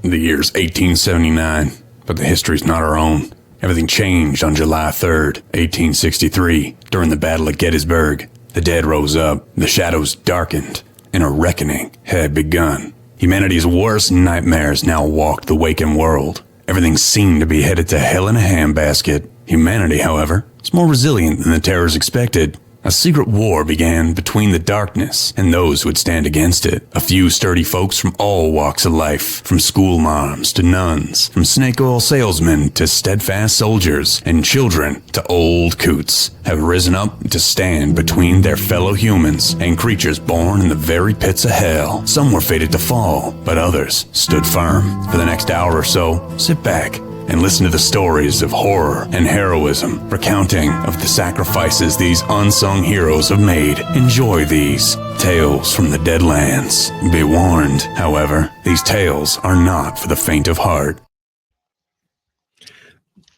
The year's 1879, but the history's not our own. Everything changed on July 3rd, 1863, during the Battle of Gettysburg. The dead rose up, the shadows darkened, and a reckoning had begun. Humanity's worst nightmares now walked the waking world. Everything seemed to be headed to hell in a handbasket. Humanity, however, is more resilient than the terrors expected. A secret war began between the darkness and those who would stand against it. A few sturdy folks from all walks of life, from school moms to nuns, from snake oil salesmen to steadfast soldiers, and children to old coots, have risen up to stand between their fellow humans and creatures born in the very pits of hell. Some were fated to fall, but others stood firm. For the next hour or so, sit back and listen to the stories of horror and heroism, recounting of the sacrifices these unsung heroes have made. Enjoy these tales from the Deadlands. Be warned, however, these tales are not for the faint of heart.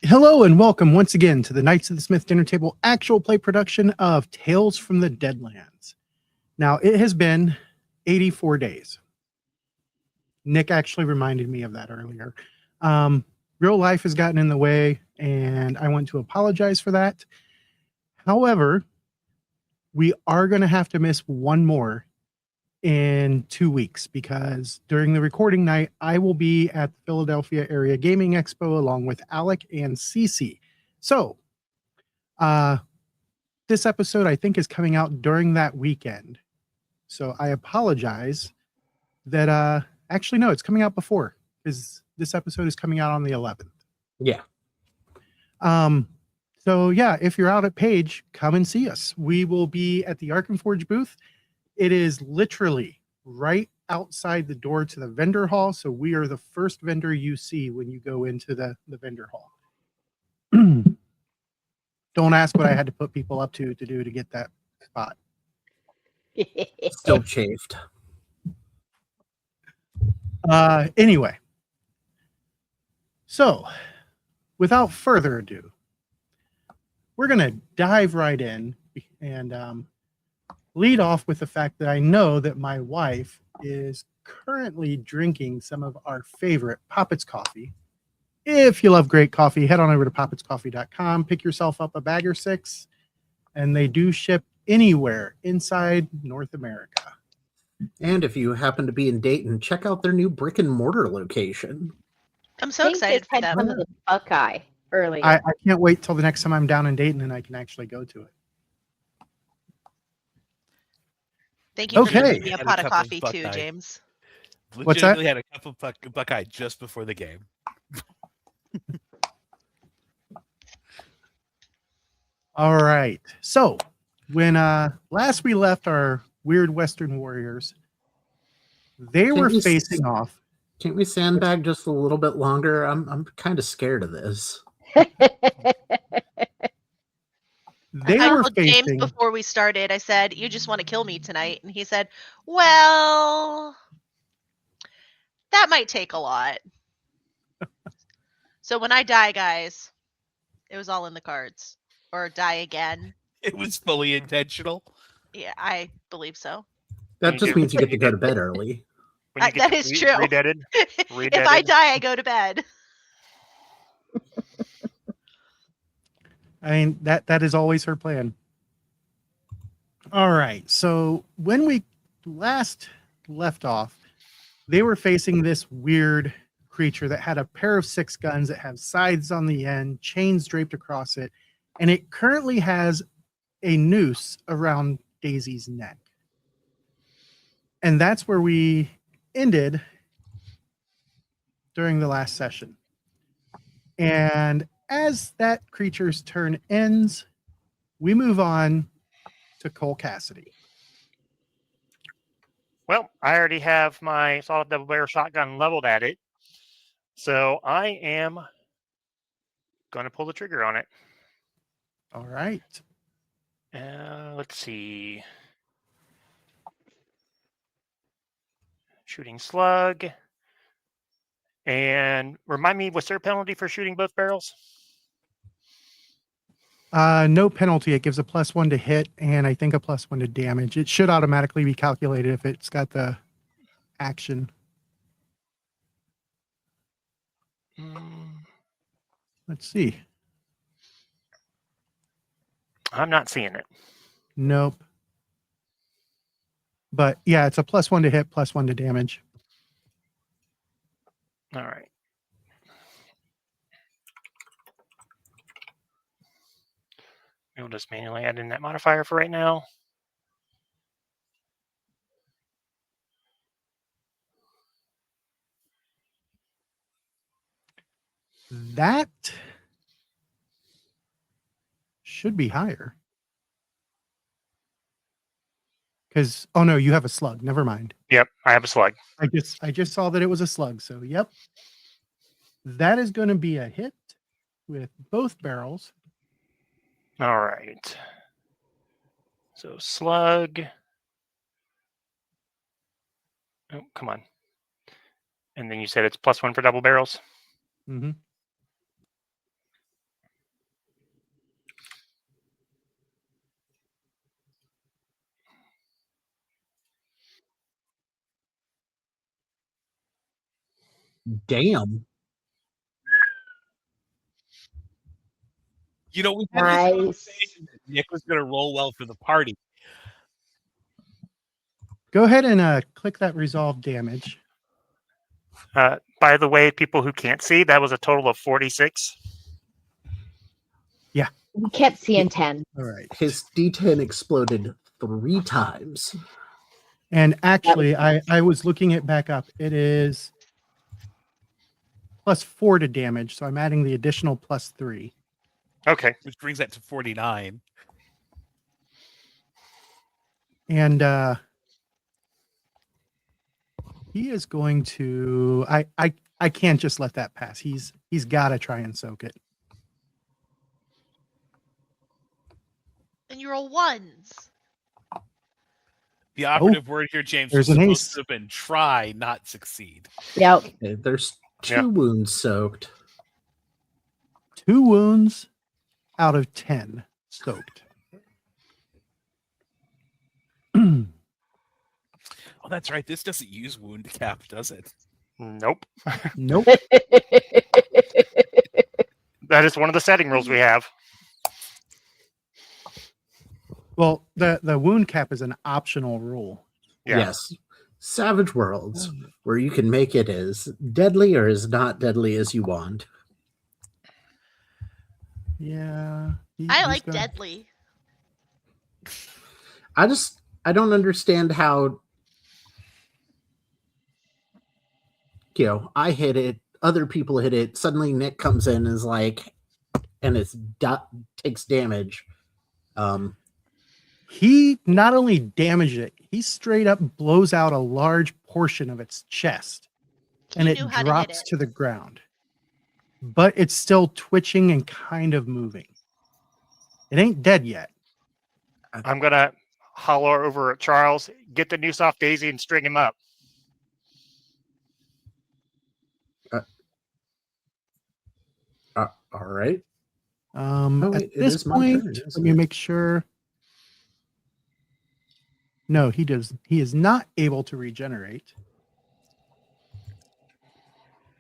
Hello and welcome once again to the Knights of the Smith Dinner Table actual play production of Tales from the Deadlands. Now, it has been 84 days. Nick actually reminded me of that earlier. Real life has gotten in the way, and I want to apologize for that. However, we are going to have to miss one more in 2 weeks because during the recording night, I will be at the Philadelphia Area Gaming Expo along with Alec and Cece. So, this episode, I think, is coming out during that weekend. So I apologize that, actually, no, it's coming out before because this episode is coming out on the 11th. Yeah. So yeah, if you're out at Page, come and see us. We will be at the Arkenforge booth. It is literally right outside the door to the vendor hall. So we are the first vendor you see when you go into the vendor hall. Don't ask what I had to put people up to do to get that spot. Still chafed. Anyway. So, without further ado, we're going to dive right in and lead off with the fact that I know that my wife is currently drinking some of our favorite Poppets coffee. If you love great coffee, head on over to poppetscoffee.com, pick yourself up a bag or 6, and they do ship anywhere inside North America. And if you happen to be in Dayton, check out their new brick and mortar location. I'm so excited for them. Some of the Buckeye earlier. I can't wait till the next time I'm down in Dayton and I can actually go to it. Thank you for Okay. giving me a pot of coffee too, James. What's that? Legitimately had a cup of Buckeye just before the game. All right. So when last we left our weird Western warriors, they were facing off. Can't we sandbag just a little bit longer? I'm kind of scared of this. I were told facing James before we started, I said, "You just want to kill me tonight." And he said, "Well, that might take a lot." So when I die, guys, it was all in the cards. Or die again. It was fully intentional. Yeah, I believe so. That just means you get to go to bed early. That is true. Redeaded. If I die, I go to bed. I mean, that is always her plan. All right. So when we last left off, they were facing this weird creature that had a pair of 6 guns that have scythes on the end, chains draped across it, and it currently has a noose around Daisy's neck. And that's where we ended during the last session. And as that creature's turn ends, we move on to Cole Cassidy. Well, I already have my solid double barrel shotgun leveled at it, so I am going to pull the trigger on it. All right. Let's see. Shooting slug. And remind me, what's their penalty for shooting both barrels? No penalty. It gives a +1 to hit, and I think a +1 to damage. It should automatically be calculated if it's got the action. Let's see. I'm not seeing it. Nope. But yeah, it's a +1 to hit, +1 to damage. All right. We'll just manually add in that modifier for right now. That should be higher. Because oh no, you have a slug. Never mind. Yep, I have a slug. I just saw that it was a slug. So yep. That is going to be a hit with both barrels. All right. So slug. Oh, come on. And then you said it's +1 for double barrels? Mm-hmm. Damn. You know, we had this Nice. conversation that Nick was going to roll well for the party. Go ahead and click that resolve damage. By the way, people who can't see, that was a total of 46. We kept seeing 10. All right. His D10 exploded 3 times. And actually, I was looking it back up. It is +4 to damage, so I'm adding the additional +3. Okay. Which brings that to 49. And he is going to. I can't just let that pass. He's got to try and soak it. And you roll ones. The operative word here, James, was there's an supposed ace. to have been try, not succeed. Yep. Okay, there's 2 Yeah. wounds soaked. 2 wounds out of 10 soaked. Oh, that's right. This doesn't use wound cap, does it? Nope. Nope. That is one of the setting rules we have. Well, the wound cap is an optional rule. Yeah. Yes. Savage Worlds, where you can make it as deadly or as not deadly as you want. Yeah. I he's like gonna- deadly. I don't understand how, I hit it, other people hit it, suddenly Nick comes in and is like, and it's takes damage. He not only damaged it, he straight up blows out a large portion of its chest and He it knew how drops to hit to the ground. But it's still twitching and kind of moving. It ain't dead yet. I'm going to holler over at Charles, get the noose off Daisy and string him up. All right. At wait, it this is my point, turn, let isn't me it? make sure. No, he is not able to regenerate.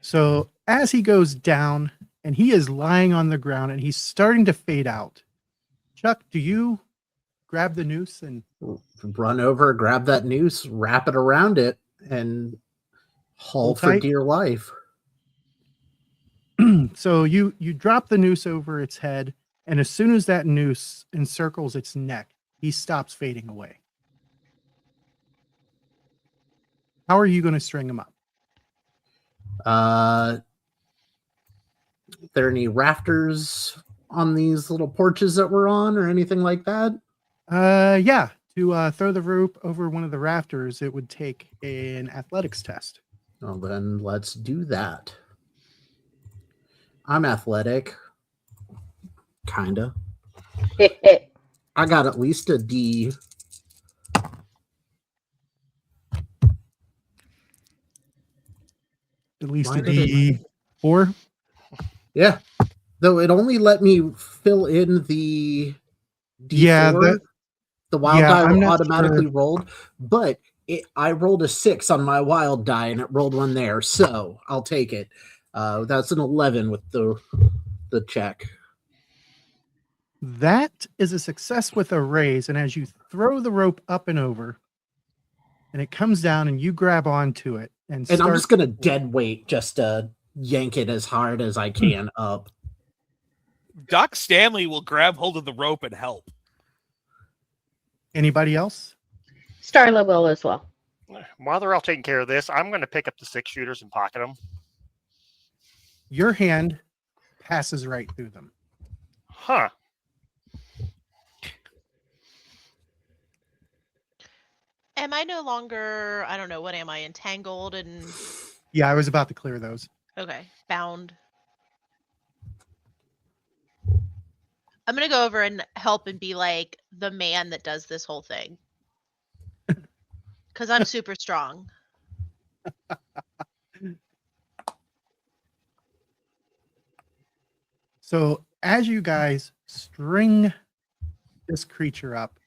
So as he goes down and he is lying on the ground and he's starting to fade out, Chuck, do you grab the noose and Run over, grab that noose, wrap it around it, and haul Hold for tight. dear life. so you drop the noose over its head, and as soon as that noose encircles its neck, he stops fading away. How are you going to string him up? There any rafters on these little porches that we're on or anything like that? Yeah. To throw the rope over one of the rafters, it would take an athletics test. Well, then let's do that. I'm athletic. Kinda. I got at least a D. At least Why a did it- D4. Yeah. Though it only let me fill in the D4. Yeah, the wild yeah, I'm die not automatically sure. rolled, but I rolled a 6 on my wild die and it rolled one there, so I'll take it. That's an 11 with the check. That is a success with a raise, and as you throw the rope up and over, and it comes down, and you grab onto it, and I'm just gonna dead weight, just yank it as hard as I can up. Doc Stanley will grab hold of the rope and help. Anybody else? Starla will as well. While they're all taking care of this, I'm going to pick up the 6 shooters and pocket them. Your hand passes right through them. Huh. Am I no longer, I don't know, what am I, entangled and... Yeah, I was about to clear those. Okay, bound. I'm going to go over and help and be like the man that does this whole thing. Because I'm super strong. So as you guys string this creature up,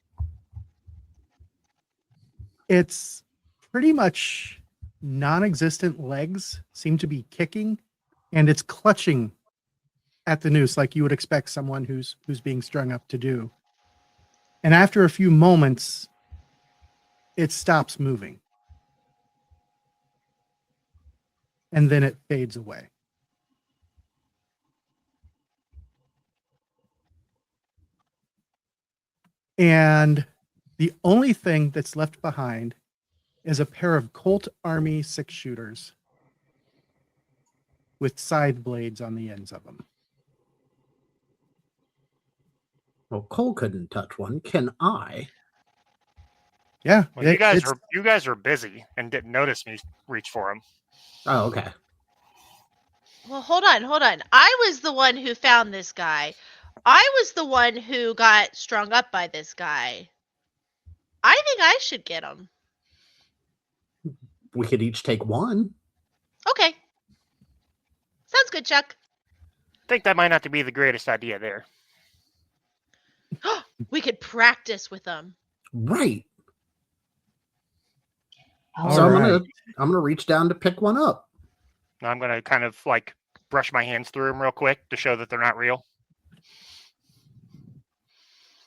it's pretty much non-existent legs seem to be kicking, and it's clutching at the noose like you would expect someone who's being strung up to do. And after a few moments, it stops moving. And then it fades away. And the only thing that's left behind is a pair of Colt Army 6-shooters with side blades on the ends of them. Well, Cole couldn't touch one. Can I? Yeah. Well, you guys were busy and didn't notice me reach for them. Oh, okay. Well, hold on. I was the one who found this guy. I was the one who got strung up by this guy. I think I should get him. We could each take one. Okay. Sounds good, Chuck. I think that might not be the greatest idea there. We could practice with them. Right. All So right. I'm gonna reach down to pick one up. I'm going to kind of like brush my hands through them real quick to show that they're not real.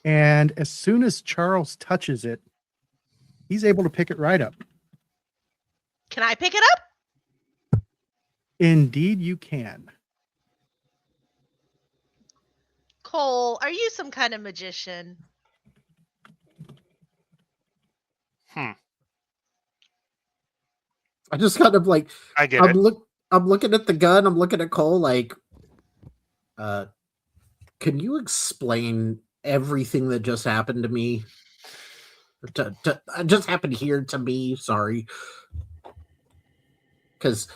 And as soon as Charles touches it, he's able to pick it right up. Can I pick it up? Indeed, you can. Cole, are you some kind of magician? I just kind of like I get it. I'm looking at the gun. I'm looking at Cole like, can you explain everything that just happened to me? Just happened here to me. Sorry, because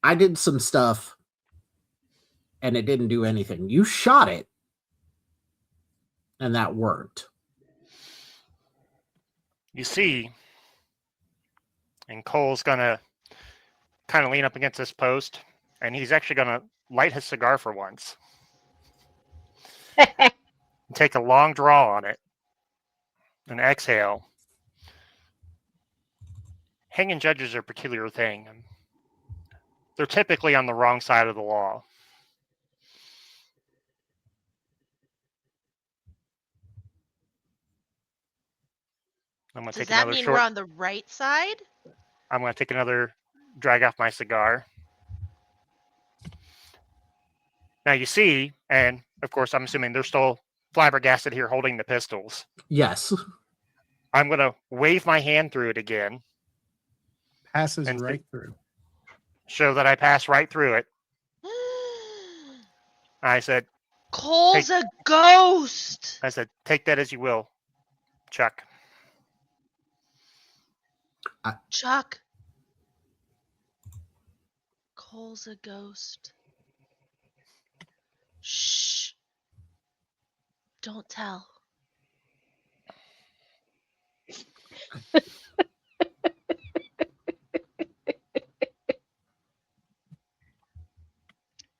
I did some stuff and it didn't do anything. You shot it, and that worked. You see, and Cole's going to kind of lean up against this post, and he's actually going to light his cigar for once. Take a long draw on it and exhale. Hanging judges are a peculiar thing. They're typically on the wrong side of the law. I'm going to Does take that another mean short. we're on the right side? I'm going to take another drag off my cigar. Now you see, and of course I'm assuming they're still flabbergasted here holding the pistols. Yes. I'm going to wave my hand through it again. Passes And right through. Show that I pass right through it. I said, Cole's a ghost. take that as you will, Chuck. Chuck. Cole's a ghost. Shh. Don't tell.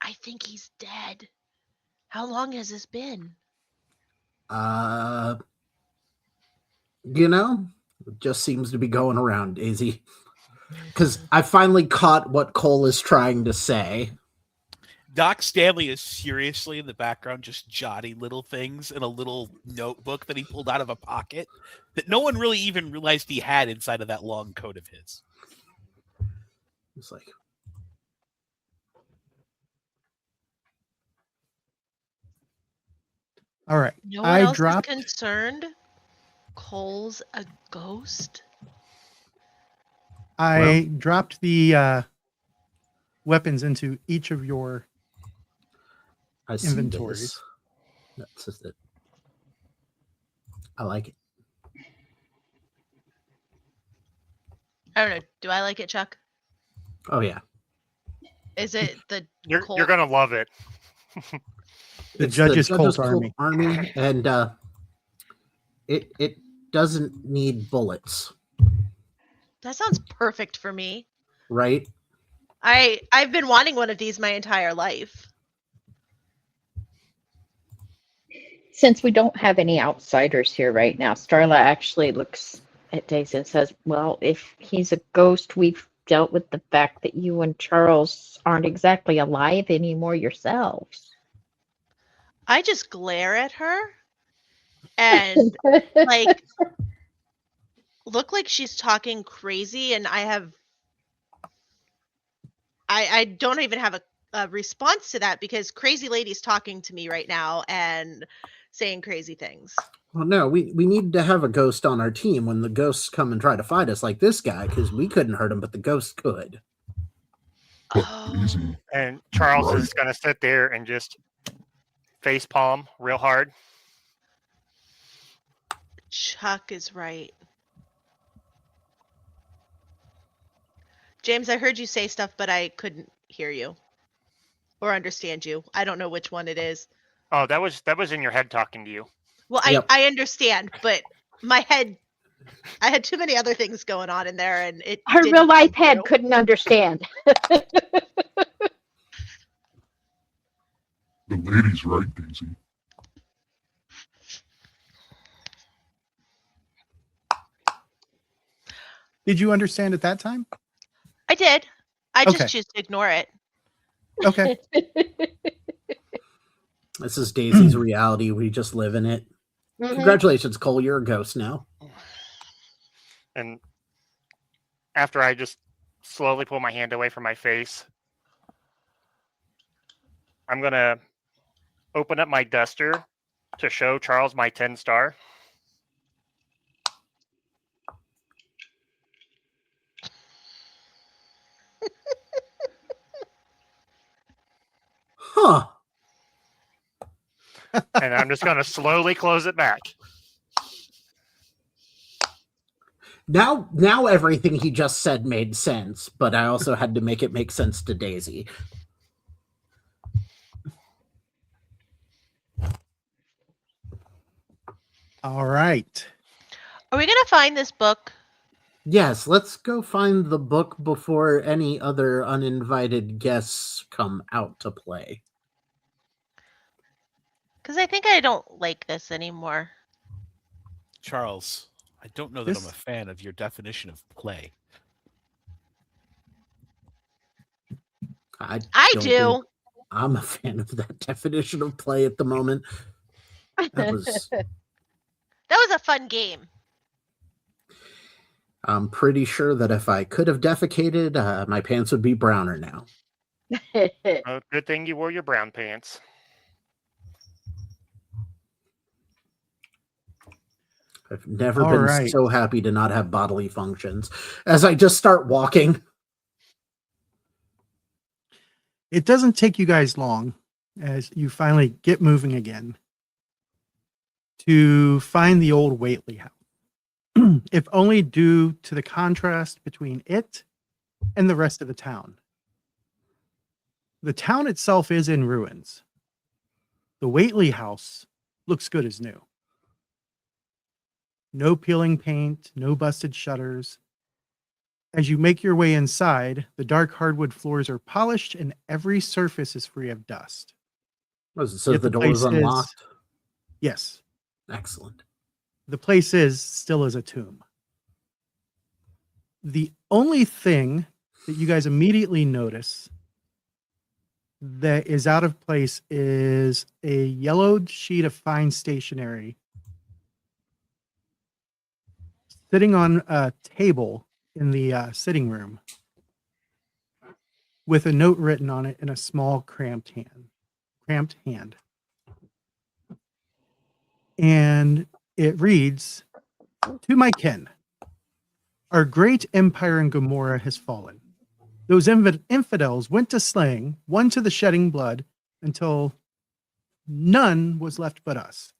I think he's dead. How long has this been? It just seems to be going around, Daisy. Because I finally caught what Cole is trying to say. Doc Stanley is seriously in the background just jotting little things in a little notebook that he pulled out of a pocket that no one really even realized he had inside of that long coat of his. It's like, All right. No one I else dropped. is concerned. Cole's a ghost. I dropped the weapons into each of your I see inventories. this. That's just it. I like it. I don't know. Do I like it, Chuck? Oh yeah. Is it the You're Colt? gonna love it. The It's Judge's Colt Army. And it doesn't need bullets, That sounds perfect for me. right? I've been wanting one of these my entire life. Since we don't have any outsiders here right now, Starla actually looks at Daisy and says, well, if he's a ghost, we've dealt with the fact that you and Charles aren't exactly alive anymore yourselves. I just glare at her and like look like she's talking crazy, and I don't even have a response to that because crazy lady's talking to me right now and saying crazy things. Well, no, we need to have a ghost on our team when the ghosts come and try to fight us, like this guy, because we couldn't hurt him, but the ghost could. Oh, And Charles is gonna sit there and just face palm real hard. Chuck is right. James, I heard you say stuff, but I couldn't hear you or understand you. I don't know which one it is. Oh, that was in your head talking to you. Well, Yep. I understand, but my head, I had too many other things going on in there, and it. Her didn't real life come head through. couldn't understand. The lady's right, Daisy. Did you understand at that time? I did. I Okay. just choose to ignore it. Okay. This is Daisy's reality. We just live in it. Mhm. Congratulations, Cole. You're a ghost now. And after I just slowly pull my hand away from my face, I'm gonna open up my duster to show Charles my 10-star. Huh. And I'm just gonna slowly close it back. Now everything he just said made sense, but I also had to make it make sense to Daisy. All right. Are we gonna find this book? Yes, let's go find the book before any other uninvited guests come out to play. Because I think I don't like this anymore. Charles, I don't know that This- I'm a fan of your definition of play. I I don't do. think I'm a fan of that definition of play at the moment. That was That was a fun game. I'm pretty sure that if I could have defecated, my pants would be browner now. Good thing you wore your brown pants. I've never All been right. so happy to not have bodily functions. As I just start walking, It doesn't take you guys long as you finally get moving again to find the old Waitley house. If only due to the contrast between it and the rest of the town. The town itself is in ruins. The Waitley house looks good as new. No peeling paint, no busted shutters. As you make your way inside, the dark hardwood floors are polished and every surface is free of dust. so Yet the door is place unlocked. Yes, Excellent. the place is still as a tomb. The only thing that you guys immediately notice that is out of place is a yellowed sheet of fine stationery sitting on a table in the sitting room with a note written on it in a small cramped hand. And it reads, "To my kin, our great empire in Gomorrah has fallen. Those infidels went to slaying, one to the shedding blood, until none was left but us.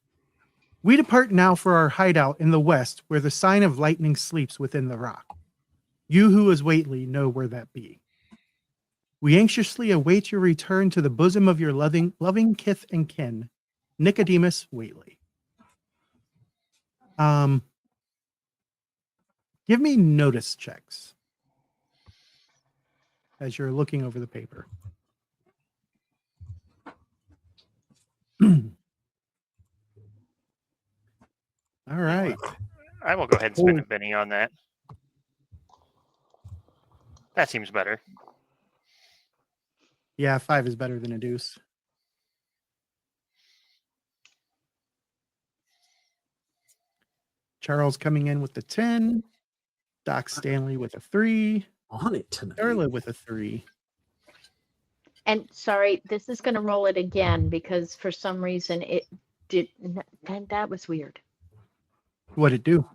We depart now for our hideout in the west, where the sign of lightning sleeps within the rock. You who as Whately know where that be. We anxiously await your return to the bosom of your loving kith and kin, Nicodemus Whately." Give me notice checks as you're looking over the paper. All right. I will go ahead and spend a penny on that. That seems better. Yeah, 5 is better than a deuce. Charles coming in with the 10. Doc Stanley with a 3. On it tonight. Darla with a 3. And sorry, this is going to roll it again because for some reason it did. That was weird. What'd it do?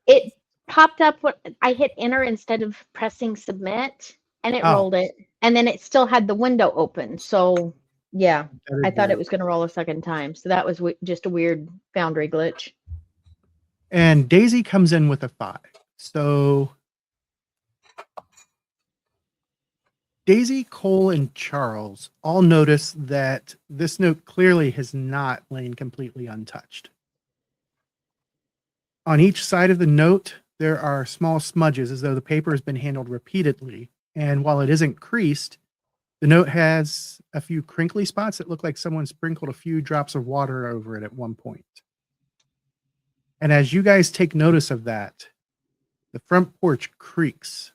It popped up when I hit enter instead of pressing submit, and it rolled it. And then it still had the window open. So yeah, I thought it was going to roll a second time. So that was just a weird Foundry glitch. And Daisy comes in with a 5. So Daisy, Cole, and Charles all notice that this note clearly has not lain completely untouched. On each side of the note, there are small smudges as though the paper has been handled repeatedly. And while it isn't creased, the note has a few crinkly spots that look like someone sprinkled a few drops of water over it at one point. And as you guys take notice of that, the front porch creaks.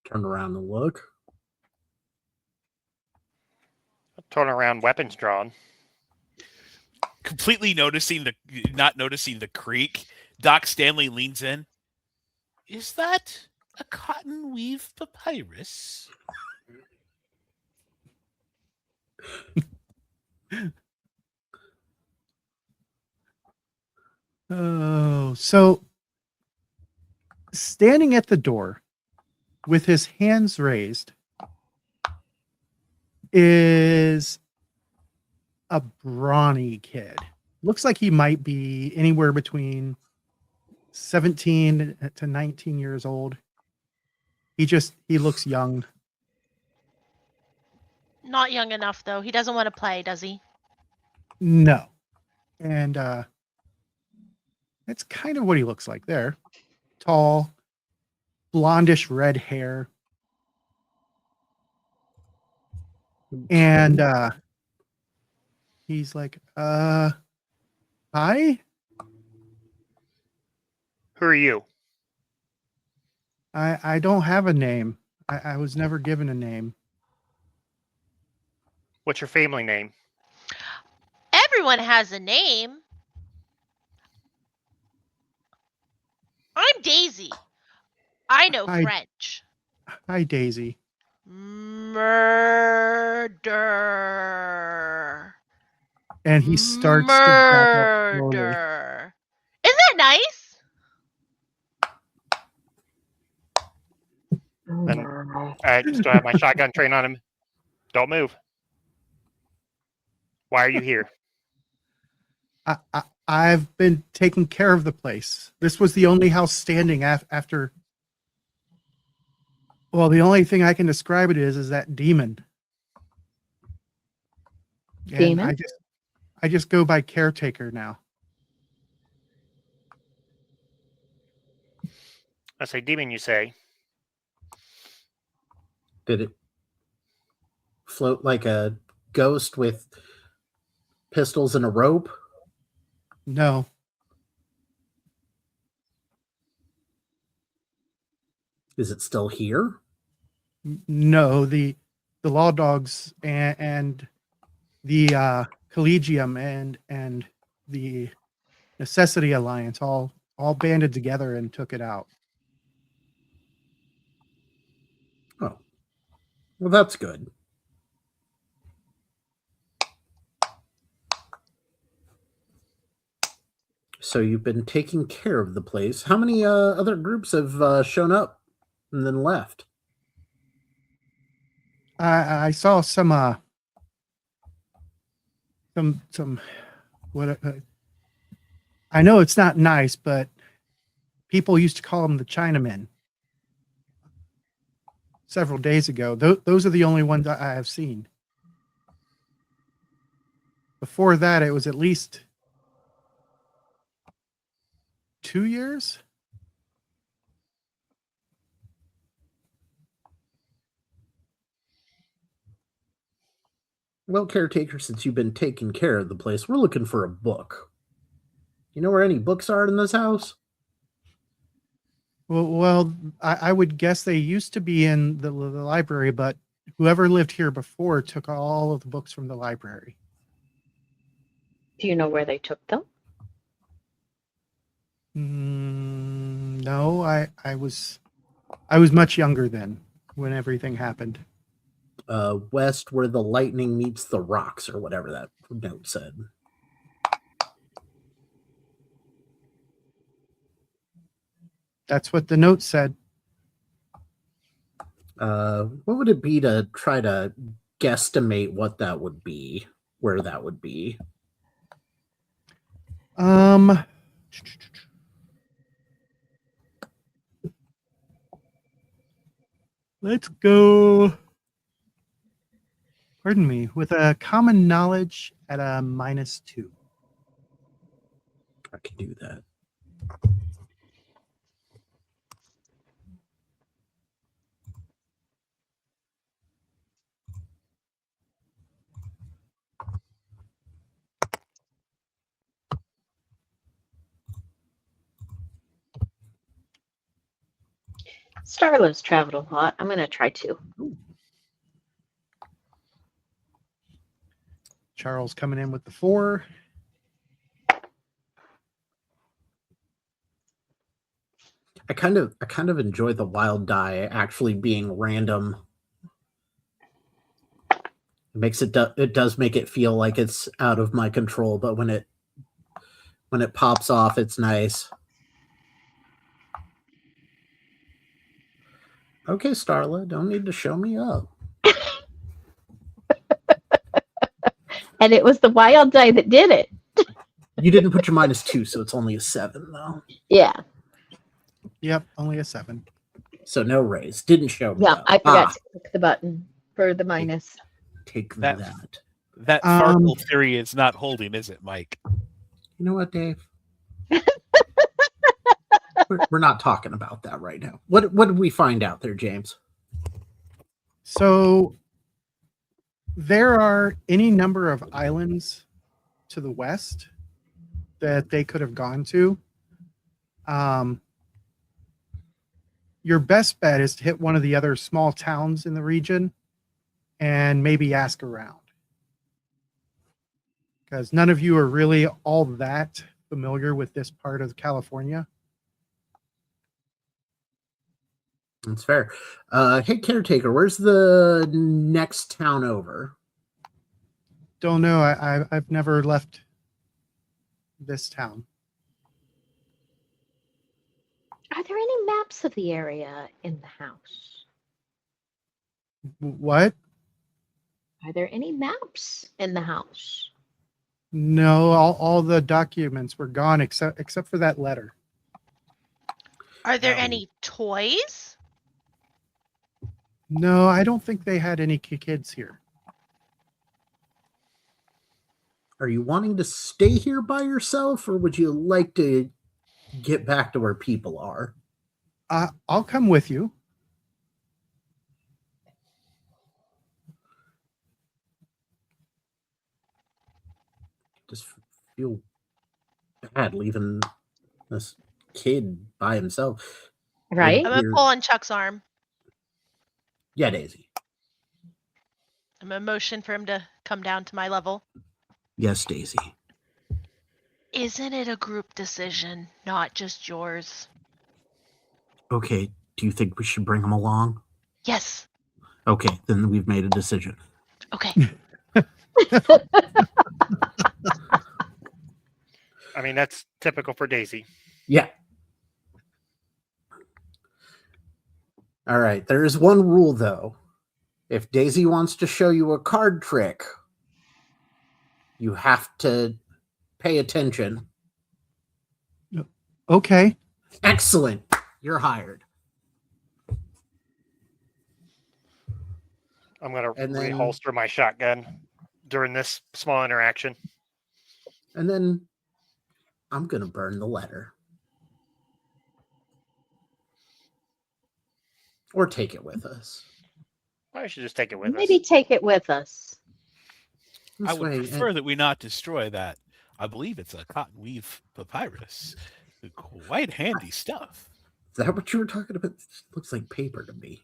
Turn around and look. Turn around, weapons drawn. Completely not noticing the creak, Doc Stanley leans in. Is that a cotton weave papyrus? Oh, so standing at the door with his hands raised is a brawny kid. Looks like he might be anywhere between 17 to 19 years old. He looks young. Not young enough, though. He doesn't want to play, does he? No. And that's kind of what he looks like there. Tall, blondish red hair. And he's like, hi? Who are you? I don't have a name. I was never given a name. What's your family name? Everyone has a name. I'm Daisy. I know French. Hi, Daisy. Murder. And he starts to back up slowly. Murder. Isn't that nice? Then I still have my shotgun trained on him. Don't move. Why are you here? I've been taking care of the place. This was the only house standing after. Well, the only thing I can describe it is that demon. Demon? And I just go by caretaker now. I say demon, you say. Did it float like a ghost with pistols and a rope? No. Is it still here? No, the Law Dogs and the Collegium and the Necessity Alliance all banded together and took it out. Oh, well, that's good. So you've been taking care of the place. How many other groups have shown up and then left? I saw some what I know it's not nice, but people used to call them the Chinamen several days ago. Those are the only ones I have seen. Before that, it was at least 2 years. Well, caretaker, since you've been taking care of the place, we're looking for a book. You know where any books are in this house? Well, I would guess they used to be in the library, but whoever lived here before took all of the books from the library. Do you know where they took them? No, I was much younger then when everything happened. West, where the lightning meets the rocks, or whatever that note said. That's what the note said. What would it be to try to guesstimate what that would be, where that would be? Let's go. Pardon me, with a common knowledge at a -2. I can do that. Starla's traveled a lot. I'm going to try to. Charles coming in with the 4. I kind of enjoy the wild die actually being random. It does make it feel like it's out of my control, but when it pops off, it's nice. Okay, Starla, don't need to show me up. And it was the wild die that did it. You didn't put your -2, so it's only a 7 though. Yeah. Yep, only a 7. So no raise. Didn't show me Yeah, up. I forgot to click the button for the minus. Take That- that. That Farkle theory is not holding, is it, Mike? You know what, Dave? we're not talking about that right now. What did we find out there, James? So there are any number of islands to the west that they could have gone to. Your best bet is to hit one of the other small towns in the region and maybe ask around. Because none of you are really all that familiar with this part of California. That's fair. Hey, caretaker, where's the next town over? Don't know. I've never left this town. Are there any maps of the area in the house? What? Are there any maps in the house? No, all the documents were gone except for that letter. Are there No. any toys? No, I don't think they had any kids here. Are you wanting to stay here by yourself, or would you like to get back to where people are? I'll come with you. Just feel bad leaving this kid by himself. Right? I'm gonna pull on Chuck's arm. Yeah, Daisy. I'm gonna motion for him to come down to my level. Yes, Daisy. Isn't it a group decision, not just yours? Okay, do you think we should bring him along? Yes. Okay, then we've made a decision. Okay. I mean, that's typical for Daisy. Yeah. All right, there is one rule, though. If Daisy wants to show you a card trick, you have to pay attention. Okay. Excellent. You're hired. I'm going to And then- reholster my shotgun during this small interaction. And then I'm going to burn the letter. Or take it with us. I should just take it with Maybe us. take it with us. I This would way, prefer that we not destroy that. I believe it's a cotton weave papyrus. Quite handy stuff. Is that what you were talking about? It looks like paper to me.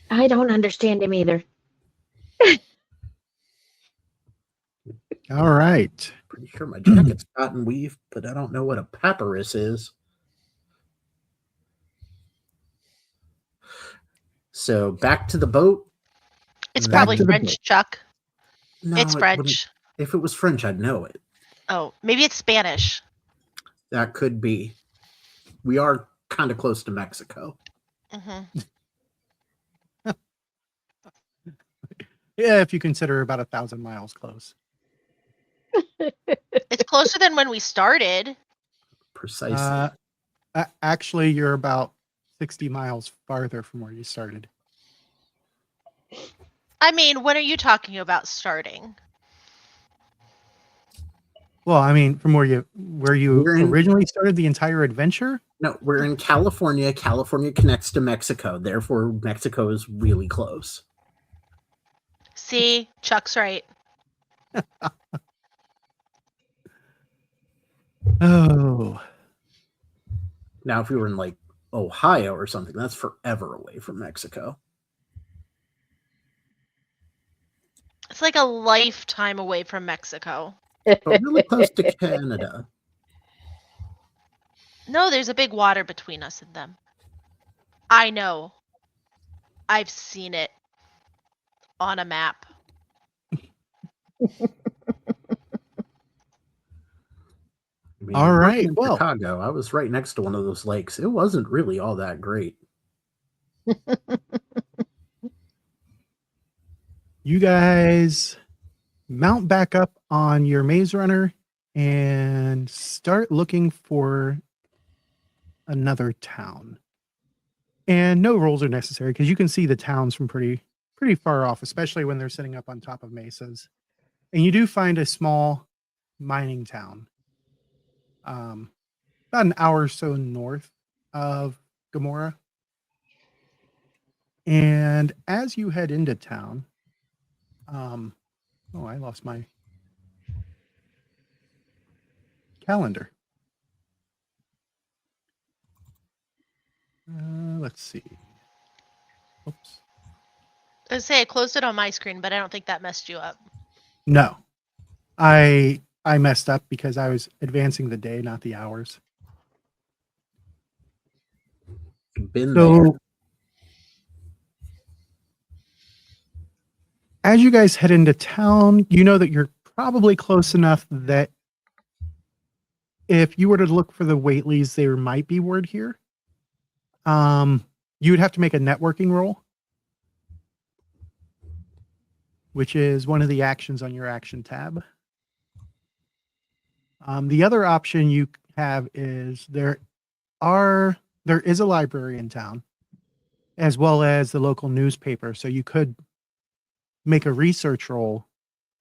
I don't understand him either. All right. Pretty sure my jacket's cotton weave, but I don't know what a papyrus is. So back to the boat. It's Back probably to the French, boat. Chuck. No, It's it French. wouldn't- If it was French, I'd know it. Oh, maybe it's Spanish. That could be. We are kind of close to Mexico. Mm-hmm. Yeah, if you consider about 1,000 miles close. It's closer than when we started. Precisely. Actually, you're about 60 miles farther from where you started. I mean, when are you talking about starting? Well, I mean, from where you We're in- originally started the entire adventure. No, we're in California. California connects to Mexico. Therefore, Mexico is really close. See, Chuck's right. Oh, Now, if we were in like Ohio or something, that's forever away from Mexico. It's like a lifetime away from Mexico. But really close to Canada. No, there's a big water between us and them. I know. I've seen it on a map. I mean, All working right, in well. Chicago, I was right next to one of those lakes. It wasn't really all that great. you guys mount back up on your maze runner and start looking for another town. And no rolls are necessary because you can see the towns from pretty far off, especially when they're sitting up on top of mesas. And you do find a small mining town, about an hour or so north of Gomorrah. And as you head into town, oh, I lost my calendar. Let's see. Oops. I was say I closed it on my screen, but I don't think that messed you up. No, I messed up because I was advancing the day, not the hours. Been So, there. as you guys head into town, you know that you're probably close enough that if you were to look for the Whateleys, there might be word here. You would have to make a networking roll, which is one of the actions on your action tab. The other option you have is there is a library in town, as well as the local newspaper. So you could make a research roll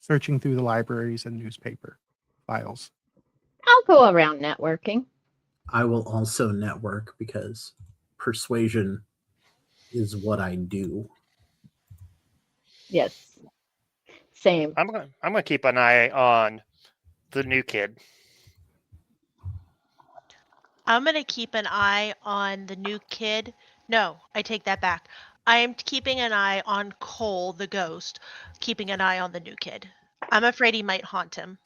searching through the libraries and newspaper files. I'll go around networking. I will also network because persuasion is what I do. Yes. Same. I'm gonna keep an eye on the new kid. I'm going to keep an eye on the new kid. No, I take that back. I am keeping an eye on Cole, the ghost, keeping an eye on the new kid. I'm afraid he might haunt him.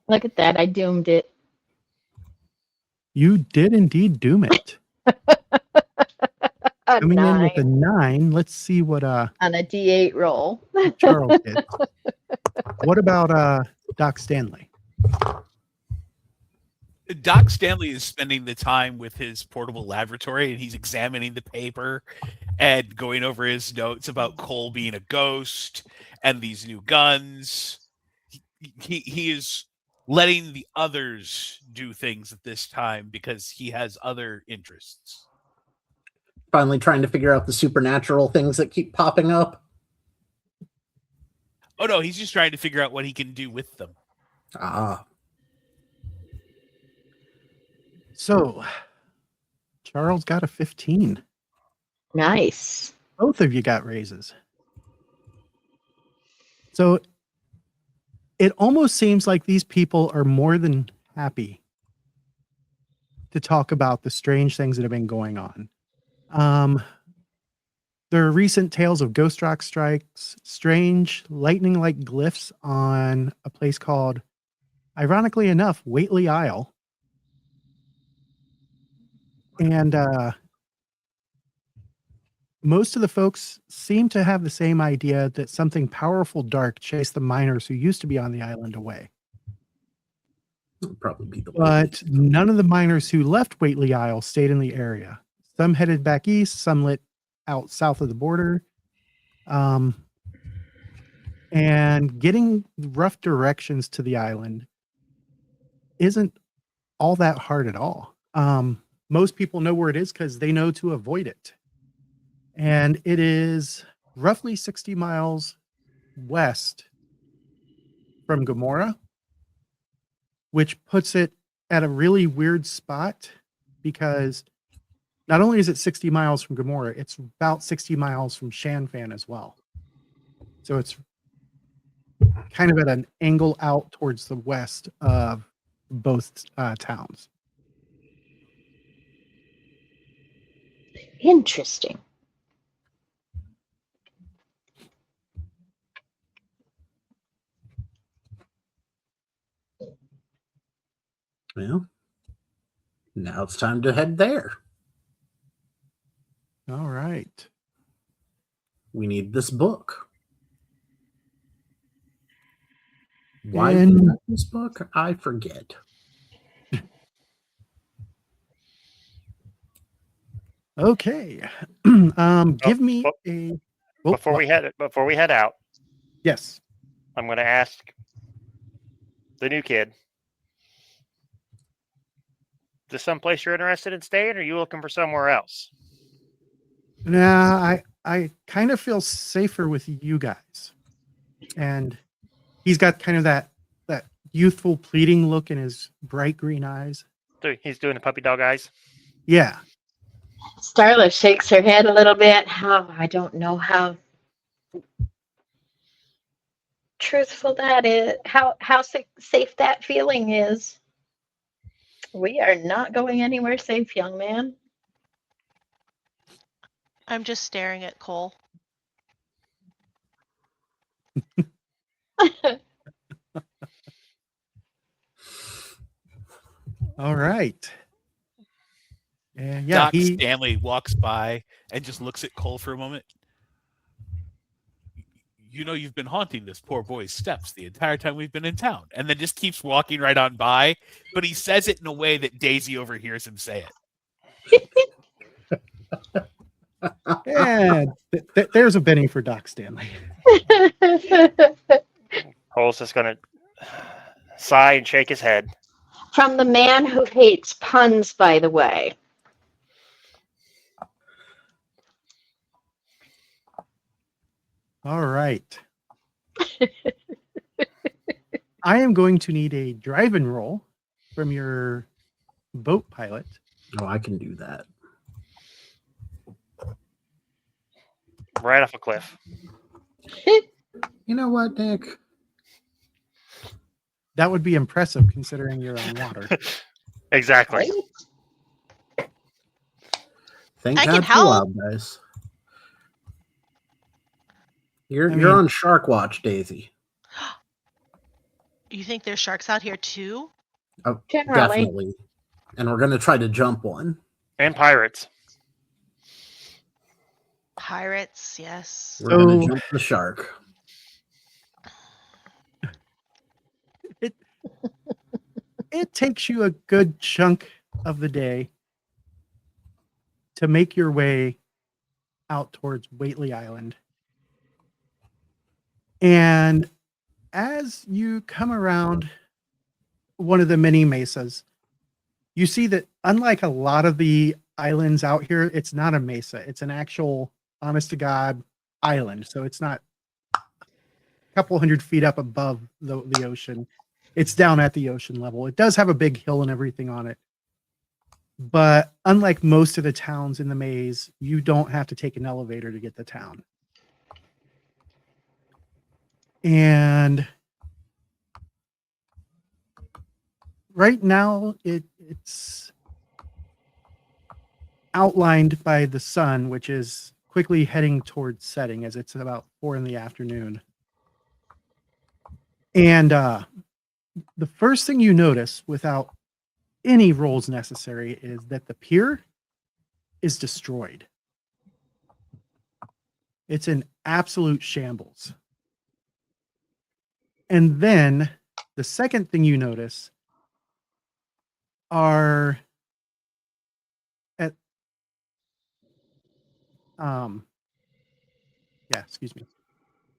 Look at that. I doomed it. You did indeed doom it. A Coming in with a 9 9. Let's see what on a D8 roll. Charles did. What about Doc Stanley? Doc Stanley is spending the time with his portable laboratory, and he's examining the paper and going over his notes about Cole being a ghost and these new guns. He is letting the others do things at this time because he has other interests. Finally trying to figure out the supernatural things that keep popping up. Oh no, he's just trying to figure out what he can do with them. Ah. So, Charles got a 15. Nice. Both of you got raises. So, it almost seems like these people are more than happy to talk about the strange things that have been going on. There are recent tales of ghost rock strikes, strange lightning-like glyphs on a place called, ironically enough, Whately Isle. And most of the folks seem to have the same idea that something powerful dark chased the miners who used to be on the island away. It'll probably be the But none of the miners who left Whately Isle stayed in the area. Some headed back east, some lit out south of the border. And getting rough directions to the island isn't all that hard at all. Most people know where it is because they know to avoid it. And it is roughly 60 miles west from Gomorrah, which puts it at a really weird spot because not only is it 60 miles from Gomorrah, it's about 60 miles from Shanfan as well. So it's kind of at an angle out towards the west of both towns. Interesting. Well, now it's time to head there. All right. We need this book. Why And- we got this book? I forget. Okay. Give me a. Oh, Before we head out, Yes. I'm going to ask the new kid. Is this someplace you're interested in staying, or are you looking for somewhere else? Nah, I kind of feel safer with you guys. And he's got kind of that youthful pleading look in his bright green eyes. He's doing the puppy dog eyes. Yeah. Starla shakes her head a little bit. I don't know how truthful that is. How safe that feeling is. We are not going anywhere safe, young man. I'm just staring at Cole. All right. And Doc Stanley walks by and just looks at Cole for a moment. You know you've been haunting this poor boy's steps the entire time we've been in town. And then just keeps walking right on by. But he says it in a way that Daisy overhears him say it. Yeah, there's a Benny for Doc Stanley. Cole's just going to sigh and shake his head. From the man who hates puns, by the way. All right. I am going to need a drive-in roll from your boat pilot. Oh, I can do that. Right off a cliff. You know what, Nick? That would be impressive considering you're on water. Exactly. Thank I God can for help. Wild Guys. You're I mean- on Shark Watch, Daisy. You think there's sharks out here too? Oh, Generally. definitely. And we're gonna try to jump one. And pirates. Pirates, yes. We're gonna So- jump the shark. It takes you a good chunk of the day to make your way out towards Whately Island. And as you come around one of the many mesas, you see that unlike a lot of the islands out here, it's not a mesa. It's an actual, honest to God, island. So it's not a couple hundred feet up above the ocean. It's down at the ocean level. It does have a big hill and everything on it. But unlike most of the towns in the maze, you don't have to take an elevator to get to town. And right now it's outlined by the sun, which is quickly heading towards setting as it's about 4 p.m. And the first thing you notice without any rolls necessary is that the pier is destroyed. It's in absolute shambles. And then the second thing you notice are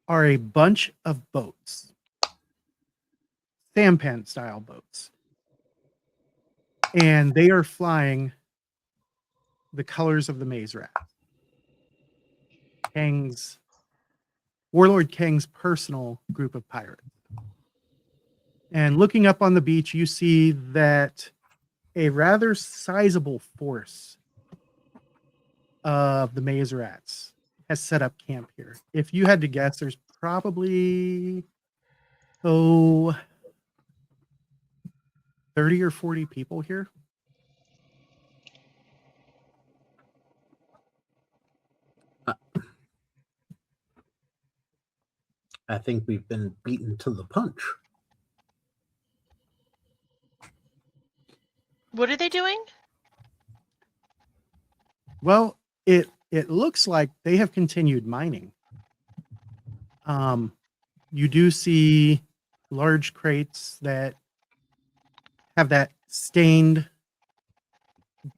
are a bunch of boats, sampan style boats, and they are flying the colors of the maze rat. Warlord Kang's personal group of pirates. And looking up on the beach, you see that a rather sizable force of the maze rats has set up camp here. If you had to guess, there's probably 30 or 40 people here. I think we've been beaten to the punch. What are they doing? Well, it looks like they have continued mining. You do see large crates that have that stained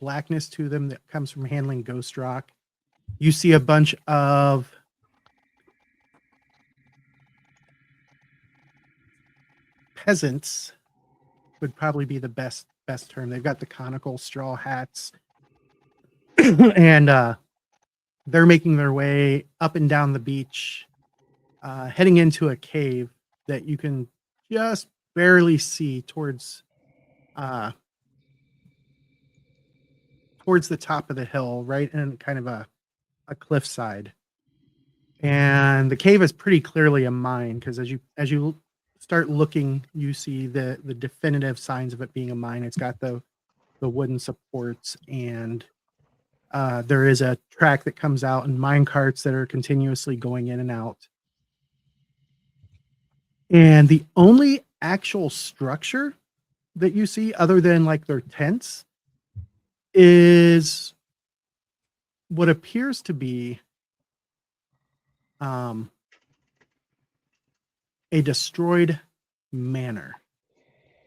blackness to them that comes from handling ghost rock. You see a bunch of peasants, would probably be the best term. They've got the conical straw hats and they're making their way up and down the beach, heading into a cave that you can just barely see towards the top of the hill, right in kind of a cliffside. And the cave is pretty clearly a mine because as you start looking, you see the definitive signs of it being a mine. It's got the wooden supports, and there is a track that comes out and mine carts that are continuously going in and out. And the only actual structure that you see, other than like their tents, is what appears to be a destroyed manor.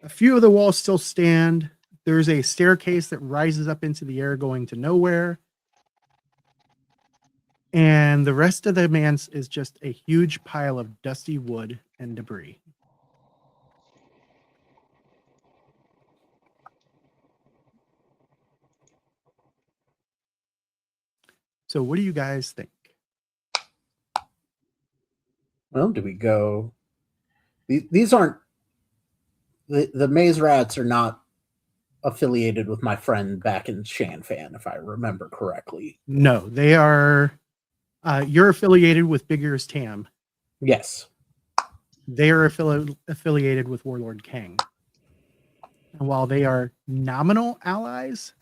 A few of the walls still stand. There's a staircase that rises up into the air going to nowhere. And the rest of the manse is just a huge pile of dusty wood and debris. So what do you guys think? Well, do we go? These aren't the maze rats are not affiliated with my friend back in Shanfan, if I remember correctly. No, they are. You're affiliated with Big Ears Tam. Yes. They are affiliated with Warlord Kang. And while they are nominal allies,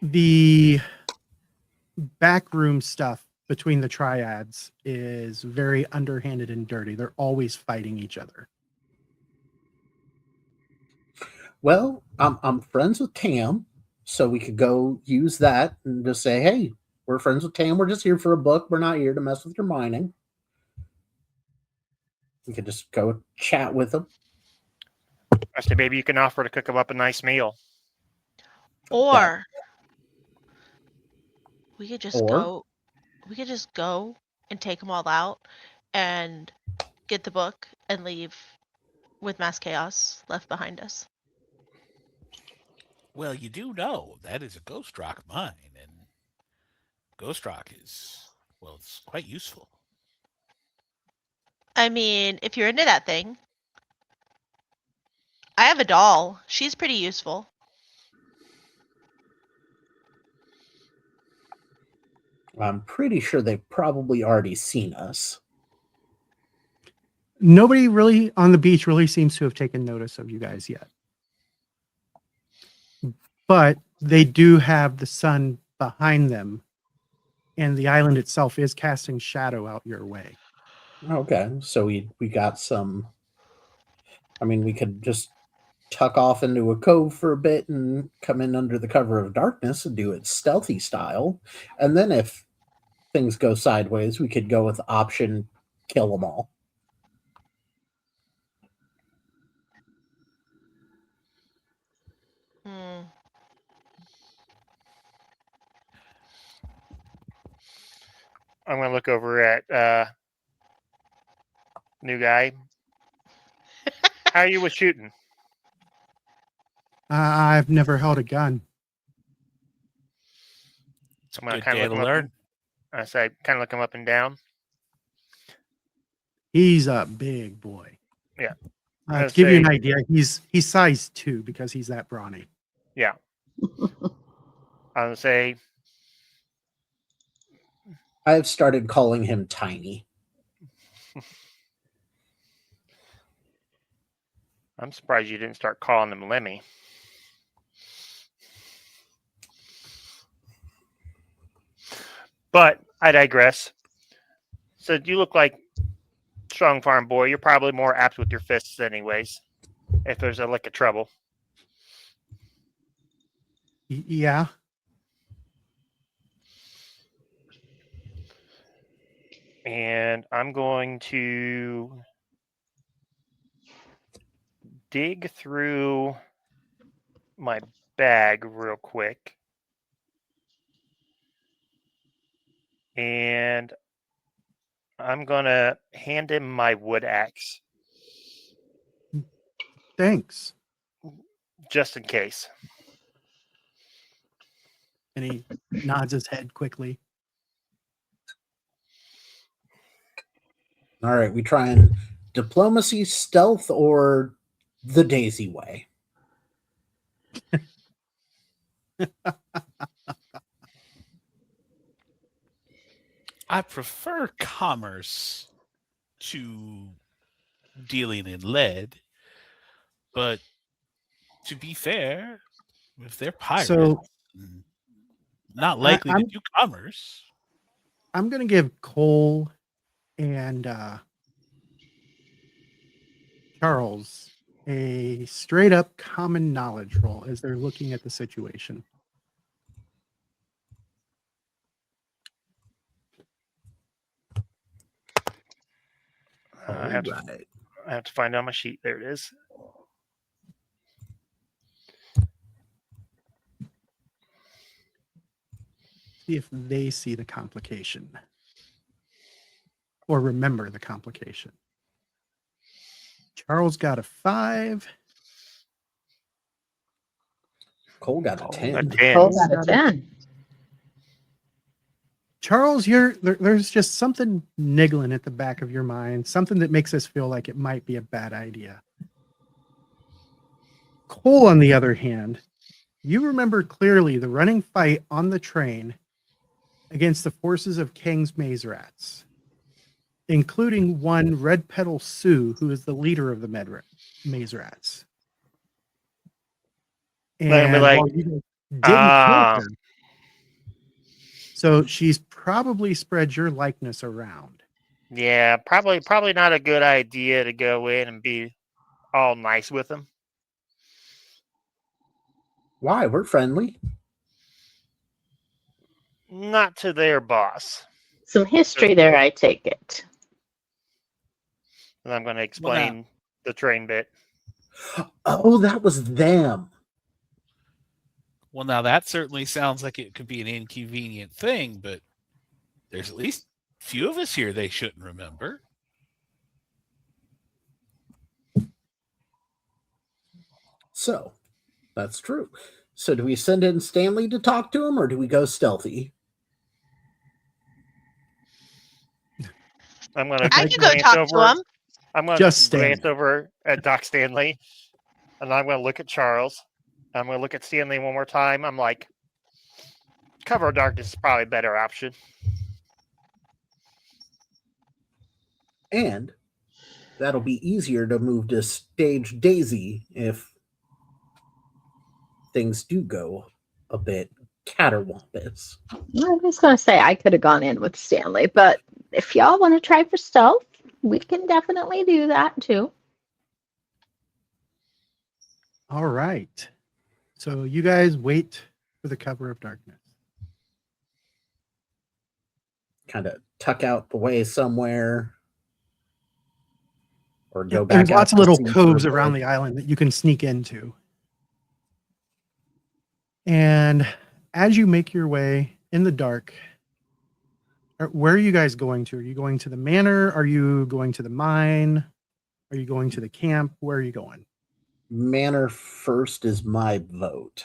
the backroom stuff between the triads is very underhanded and dirty. They're always fighting each other. Well, I'm friends with Tam, so we could go use that and just say, hey, we're friends with Tam. We're just here for a book. We're not here to mess with your mining. We could just go chat with them. I said maybe you can offer to cook them up a nice meal. Or we could just Or? go. We could just go and take them all out, and get the book and leave with mass chaos left behind us. Well, you do know that is a ghost rock mine, and ghost rock is, well, it's quite useful. I mean, if you're into that thing, I have a doll. She's pretty useful. I'm pretty sure they've probably already seen us. Nobody really on the beach really seems to have taken notice of you guys yet. But they do have the sun behind them, and the island itself is casting shadow out your way. Okay, so we got some. I mean, we could just tuck off into a cove for a bit and come in under the cover of darkness and do it stealthy style. And then if things go sideways, we could go with option kill them all. Hmm. I'm going to look over at new guy. How are you with shooting? I've never held a gun. It's a I'm gonna good kinda day look to him up learn. I said, kind of look him up and down. He's a big boy. Yeah. To give you an idea, he's size 2 because he's that brawny. Yeah. I would say I've started calling him Tiny. I'm surprised you didn't start calling him Lemmy. But I digress. So you look like strong farm boy. You're probably more apt with your fists anyways. If there's a lick of trouble. Yeah. And I'm going to dig through my bag real quick. And I'm going to hand him my wood axe. Thanks. Just in case. And he nods his head quickly. All right, we trying diplomacy, stealth, or the Daisy way? I prefer commerce to dealing in lead, but to be fair, if they're pirates, So not likely to I'm- do commerce. I'm going to give Cole and Charles a straight up common knowledge roll as they're looking at the situation. I have to find out my sheet. There it is. See if they see the complication or remember the complication. Charles got a 5. Cole got a 10. 10. Cole got a 10. Charles, there's just something niggling at the back of your mind, something that makes us feel like it might be a bad idea. Cole, on the other hand, you remember clearly the running fight on the train against the forces of King's maze rats, including one Red Petal Sue, who is the leader of the maze rats. They'll be And like, while you guys didn't kill ah, her, so she's probably spread your likeness around. yeah, probably not a good idea to go in and be all nice with them. Why? We're friendly. Not to their boss. Some history there, I take it. And I'm going to explain the train bit. Oh, that was them. Well, now that certainly sounds like it could be an inconvenient thing, but there's at least a few of us here they shouldn't remember. So, that's true. So, do we send in Stanley to talk to him, or do we go stealthy? I'm going to I could go talk to him. I'm going Just to glance Stanley. over at Doc Stanley, and I'm going to look at Charles. I'm going to look at Stanley one more time. I'm like, cover of darkness is probably a better option. And that'll be easier to move to stage Daisy if things do go a bit caterwampus. I was going to say I could have gone in with Stanley, but if y'all want to try for stealth, we can definitely do that too. All right. So you guys wait for the cover of darkness. Kind of tuck out the way somewhere. Or go back There's out lots of to little sea coves for a around bit. the island that you can sneak into. And as you make your way in the dark, where are you guys going to? Are you going to the manor? Are you going to the mine? Are you going to the camp? Where are you going? Manor first is my vote.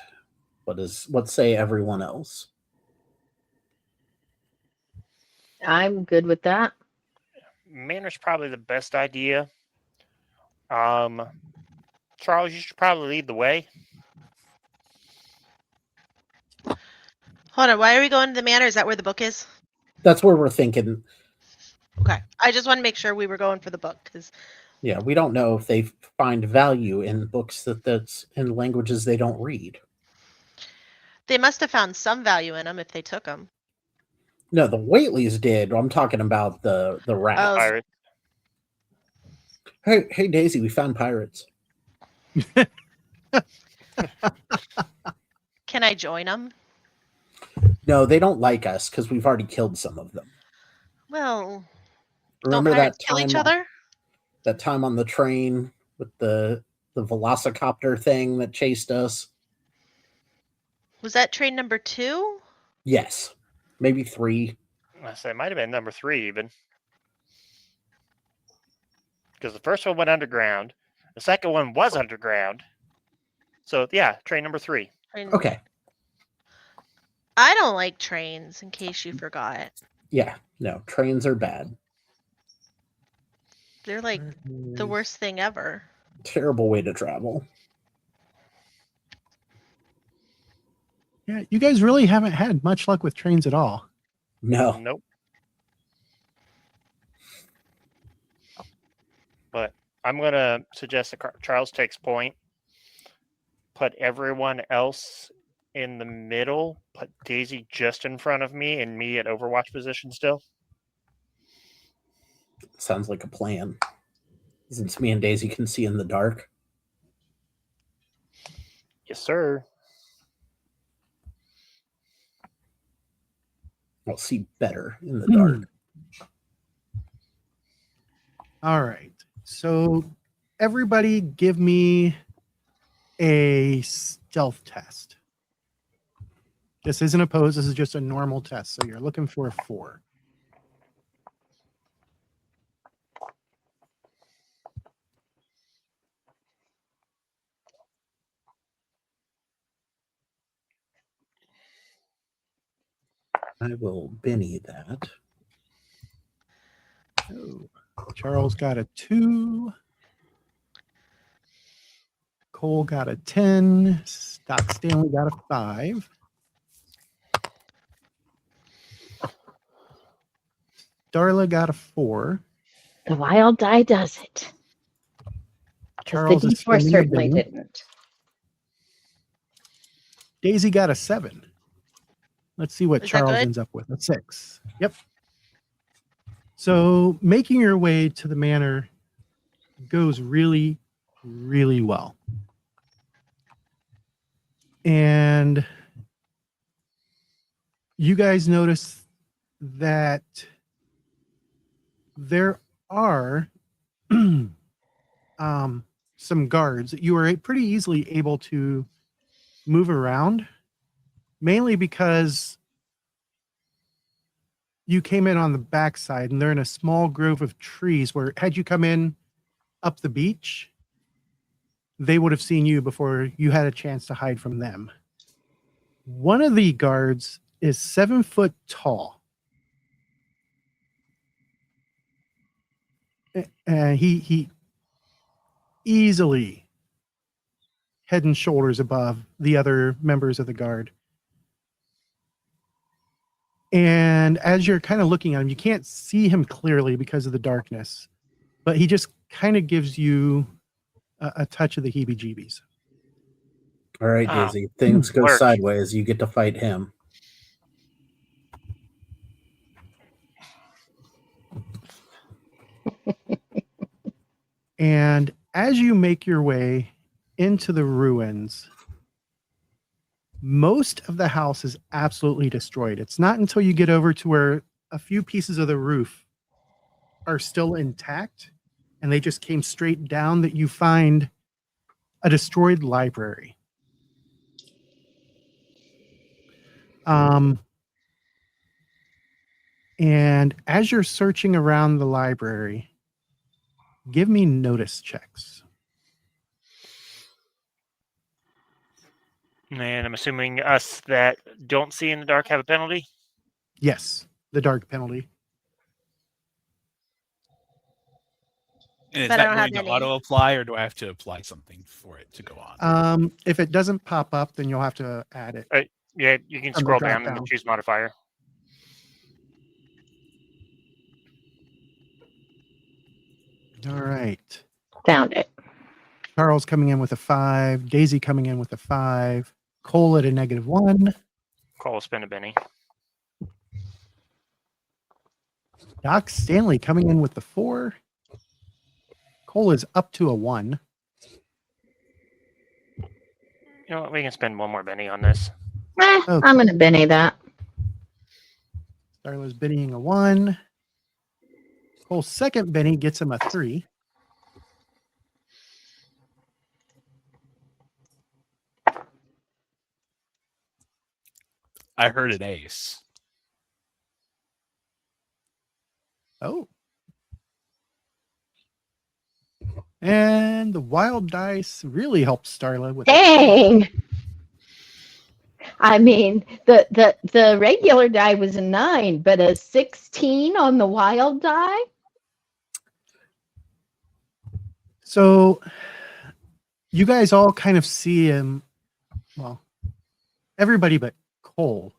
What say everyone else? I'm good with that. Manor's probably the best idea. Charles, you should probably lead the way. Hold on. Why are we going to the manor? Is that where the book is? That's where we're thinking. Okay. I just want to make sure we were going for the book because Yeah, we don't know if they find value in books that's in languages they don't read. they must have found some value in them if they took them. No, the Whateleys did. I'm talking about the rat. Oh. Pirate. Hey, Daisy, we found pirates. Can I join them? No, they don't like us because we've already killed some of them. Well, Remember don't that pirates kill each time? other? That time on the train with the velociraptor thing that chased us? Was that train number 2? Yes, maybe 3. I say it might have been number 3 even. Because the first one went underground. The second one was underground. So yeah, train number 3. Okay, I don't like trains, in case you forgot. yeah, no, trains are bad. They're like the worst thing ever. Terrible way to travel. Yeah, you guys really haven't had much luck with trains at all. No, Nope. But I'm going to suggest that Charles takes point. Put everyone else in the middle. Put Daisy just in front of me and me at Overwatch position still. sounds like a plan. Since me and Daisy can see in the dark. Yes, sir. I'll see better in the dark. All right. So everybody give me a stealth test. This isn't opposed. This is just a normal test. So you're looking for a 4. I will Benny that. Oh, Charles got a 2. Cole got a 10. Doc Stanley got a 5. Darla got a 4. The wild die does it. 'Cause Charles the is D4 spinning certainly again. didn't. Daisy got a 7. Let's see what Is that Charles good? ends up with. A 6. Yep. So making your way to the manor goes really, really well. And you guys notice that there are some guards that you are pretty easily able to move around, mainly because you came in on the backside and they're in a small grove of trees where had you come in up the beach, they would have seen you before you had a chance to hide from them. One of the guards is 7 foot tall. And he easily head and shoulders above the other members of the guard. And as you're kind of looking at him, you can't see him clearly because of the darkness, but he just kind of gives you a touch of the heebie-jeebies. All right, Oh, Daisy. Things go work. sideways. You get to fight him. And as you make your way into the ruins, most of the house is absolutely destroyed. It's not until you get over to where a few pieces of the roof are still intact and they just came straight down that you find a destroyed library. And as you're searching around the library, give me notice checks. And I'm assuming us that don't see in the dark have a penalty. Yes, the dark penalty. And is But I that don't have going to any. auto apply, or do I have to apply something for it to go on? If it doesn't pop up, then you'll have to add it. Yeah, you can From the scroll drop down and down. choose modifier. All right. Found it. Charles coming in with a 5. Daisy coming in with a 5. Cole at a -1. Call spin a Benny. Doc Stanley coming in with the 4. Cole is up to a 1. You know what? We can spend one more Benny on this. Okay. I'm going to Benny that. Starla's Bennying a 1. Cole's second Benny gets him a 3. I heard an ace. Oh. And the wild dice really helps Starla with Dang! I mean, the regular die was a 9, but a 16 on the wild die? So you guys all kind of see him, well, everybody but Cole.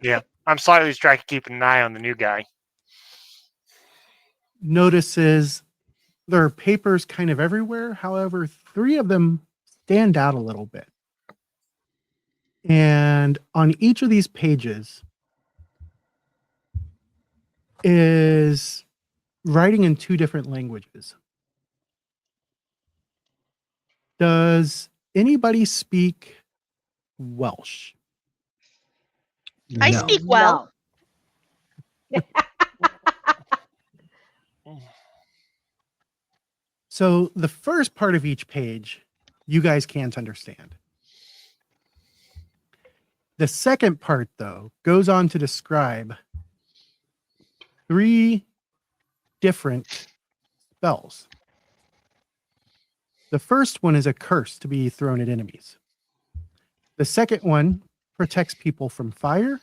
Yeah, I'm slightly distracted keeping an eye on the new guy. Notices there are papers kind of everywhere. However, 3 of them stand out a little bit. And on each of these pages is writing in 2 different languages. Does anybody speak Welsh? I No. speak well. So the first part of each page, you guys can't understand. The second part, though, goes on to describe 3 different spells. The first one is a curse to be thrown at enemies. The second one protects people from fire.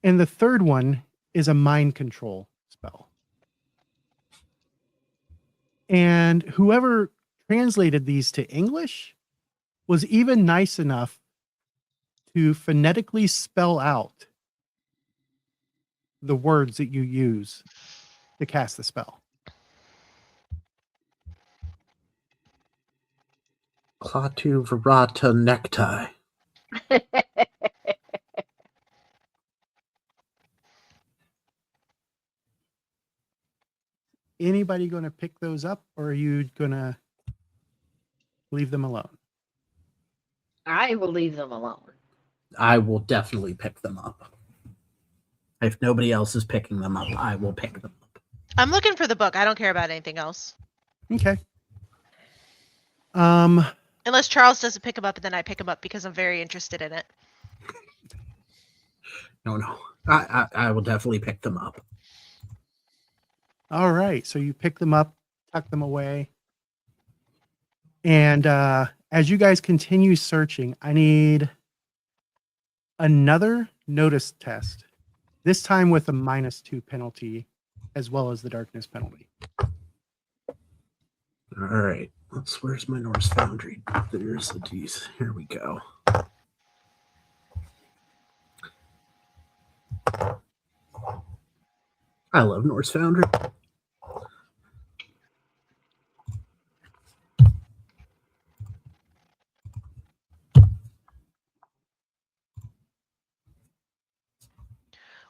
And the third one is a mind control spell. And whoever translated these to English was even nice enough to phonetically spell out the words that you use to cast the spell. Klaatu Verata necktie. Anybody going to pick those up, or are you going to leave them alone? I will leave them alone. I will definitely pick them up. If nobody else is picking them up, I will pick them up. I'm looking for the book. I don't care about anything else. Okay. Unless Charles doesn't pick him up, and then I pick him up because I'm very interested in it. No. I will definitely pick them up. All right. So you pick them up, tuck them away. And as you guys continue searching, I need another notice test, this time with a -2 penalty as well as the darkness penalty. All right. Where's my Norse Foundry? There's the D's. Here we go. I love Norse Foundry.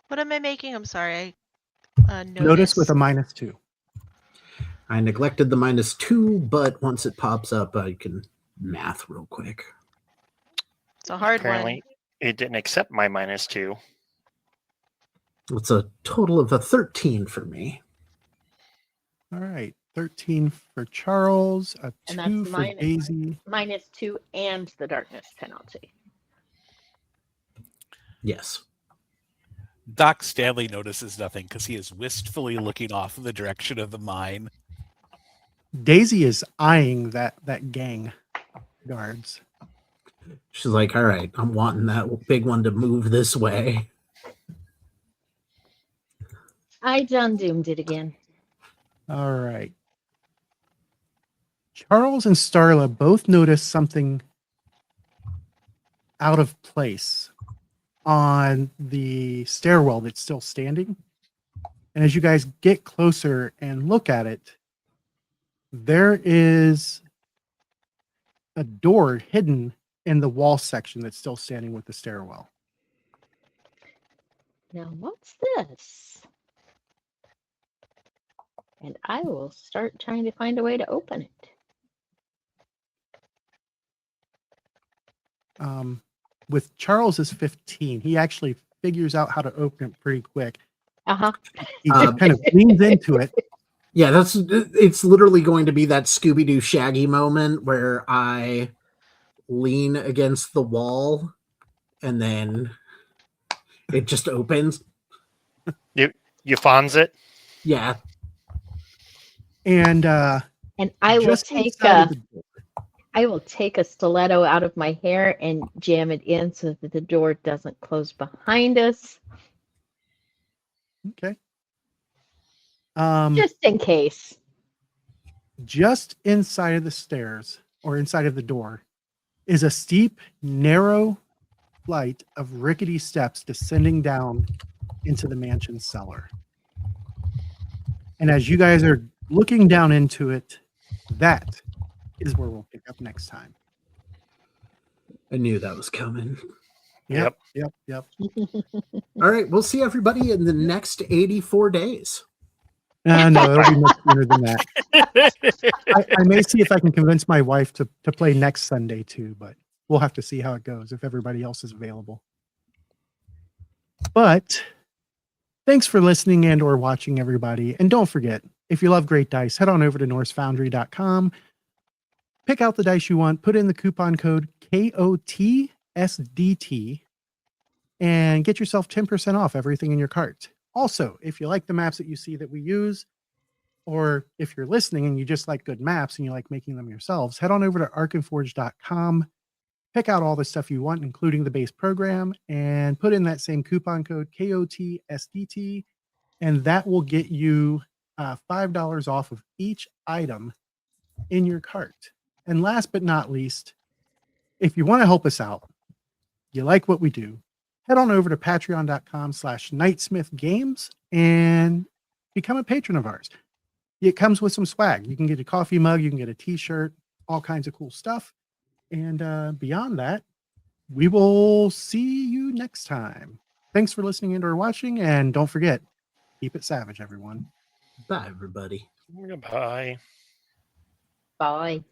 What am I making? I'm sorry. Notice with a -2. I neglected the -2, but once it pops up, I can math real quick. It's a hard Apparently, it didn't accept my -2. It's a total of a 13 for me. All right. 13 for Charles, a And 2 that's for Daisy. -2 and the darkness penalty. Yes. Doc Stanley notices nothing because he is wistfully looking off in the direction of the mine. Daisy is eyeing that gang guards. She's like, all right, I'm wanting that big one to move this way. I done doomed it again. All right. Charles and Starla both notice something out of place on the stairwell that's still standing. And as you guys get closer and look at it, there is a door hidden in the wall section that's still standing with the stairwell. Now, what's this? And I will start trying to find a way to open it. With Charles's 15, he actually figures out how to open it pretty quick. He just kind of leans into it. Yeah, it's literally going to be that Scooby-Doo Shaggy moment where I lean against the wall and then it just opens. You fonz it? Yeah. And I will just take inside of the door. I will take a stiletto out of my hair and jam it in so that the door doesn't close behind us. Okay. Just in case. Just inside of the stairs or inside of the door is a steep, narrow flight of rickety steps descending down into the mansion cellar. And as you guys are looking down into it, that is where we'll pick up next time. I knew that was coming. Yep. All right, we'll see everybody in the next 84 days. No, it'll be much sooner than that. I may see if I can convince my wife to play next Sunday too, but we'll have to see how it goes if everybody else is available. But thanks for listening and or watching, everybody. And don't forget, if you love great dice, head on over to NorseFoundry.com. Pick out the dice you want, put in the coupon code KOTSDT, and get yourself 10% off everything in your cart. Also, if you like the maps that you see that we use, or if you're listening and you just like good maps and you like making them yourselves, head on over to arcandforge.com, pick out all the stuff you want, including the base program, and put in that same coupon code KOTSDT, and that will get you $5 off of each item in your cart. And last but not least, if you want to help us out, you like what we do, head on over to patreon.com/nightsmithgames and become a patron of ours. It comes with some swag. You can get a coffee mug, you can get a t-shirt, all kinds of cool stuff. And beyond that, we will see you next time. Thanks for listening and or watching, and don't forget, keep it savage, everyone. Bye, everybody. Goodbye. Bye.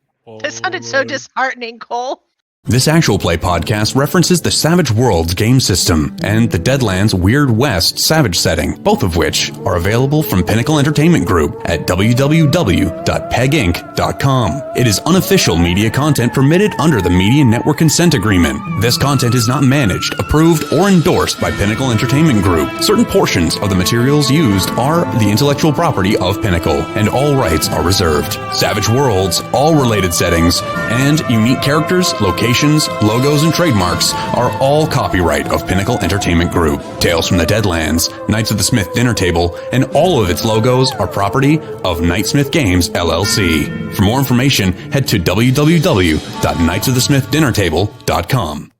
That sounded so disheartening, Cole. This actual play podcast references the Savage Worlds game system and the Deadlands Weird West Savage setting, both of which are available from Pinnacle Entertainment Group at www.peginc.com. It is unofficial media content permitted under the Media Network Consent Agreement. This content is not managed, approved, or endorsed by Pinnacle Entertainment Group. Certain portions of the materials used are the intellectual property of Pinnacle, and all rights are reserved. Savage Worlds, all related settings, and unique characters, locations, logos, and trademarks are all copyright of Pinnacle Entertainment Group. Tales from the Deadlands, Knights of the Smith Dinner Table, and all of its logos are property of Knightsmith Games, LLC. For more information, head to www.knightsofthesmithdinnertable.com.